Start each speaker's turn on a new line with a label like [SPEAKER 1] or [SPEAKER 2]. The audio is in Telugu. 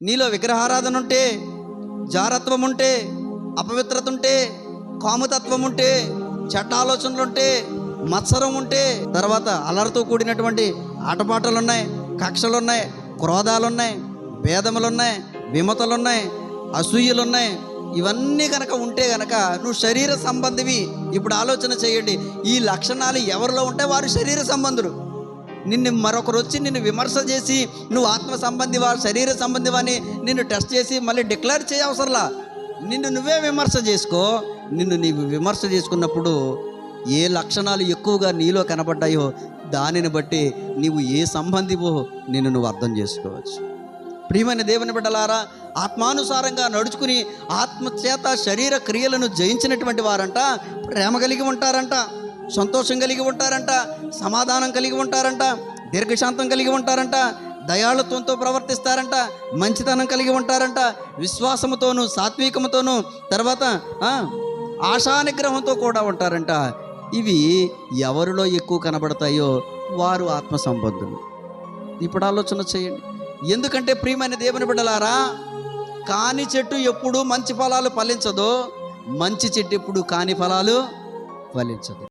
[SPEAKER 1] నీలో విగ్రహారాధన ఉంటే, జారత్వం ఉంటే, అపవిత్రత ఉంటే, కాముతత్వం ఉంటే, చెడ్డ ఆలోచనలు ఉంటే, మత్సరం ఉంటే, తర్వాత అలరితో కూడినటువంటి ఆటపాటలు ఉన్నాయి, కక్షలు ఉన్నాయి, క్రోధాలు ఉన్నాయి, భేదములు ఉన్నాయి, విమతలు ఉన్నాయి, అసూయలు ఉన్నాయి. ఇవన్నీ కనుక ఉంటే కనుక నువ్వు శరీర సంబంధివి. ఇప్పుడు ఆలోచన చేయండి, ఈ లక్షణాలు ఎవరిలో ఉంటే వారు శరీర సంబంధులు. నిన్ను మరొకరు వచ్చి నిన్ను విమర్శ చేసి నువ్వు ఆత్మ సంబంధివా శరీర సంబంధివా అని నిన్ను టెస్ట్ చేసి మళ్ళీ డిక్లేర్ చేయవసరంలా. నిన్ను నువ్వే విమర్శ చేసుకో. నిన్ను నీవు విమర్శ చేసుకున్నప్పుడు ఏ లక్షణాలు ఎక్కువగా నీలో కనబడ్డాయో దానిని బట్టి నీవు ఏ సంబంధివో నిన్ను నువ్వు అర్థం చేసుకోవచ్చు. ప్రియమైన దేవుని బిడ్డలారా, ఆత్మానుసారంగా నడుచుకుని ఆత్మచేత శరీర క్రియలను జయించినటువంటి వారంట ప్రేమ కలిగి ఉంటారంట, సంతోషం కలిగి ఉంటారంట, సమాధానం కలిగి ఉంటారంట, దీర్ఘశాంతం కలిగి ఉంటారంట, దయాళుత్వంతో ప్రవర్తిస్తారంట, మంచితనం కలిగి ఉంటారంట, విశ్వాసముతోనూ సాత్వికముతోనూ, తర్వాత ఆశానిగ్రహంతో కూడా ఉంటారంట. ఇవి ఎవరిలో ఎక్కువ కనబడతాయో వారు ఆత్మ సంబంధులు. ఇప్పుడు ఆలోచన చేయండి. ఎందుకంటే ప్రియమైన దేవుని బిడ్డలారా, కాని చెట్టు ఎప్పుడు మంచి ఫలాలు ఫలించదో, మంచి చెట్టు ఎప్పుడు కాని ఫలాలు ఫలించదు.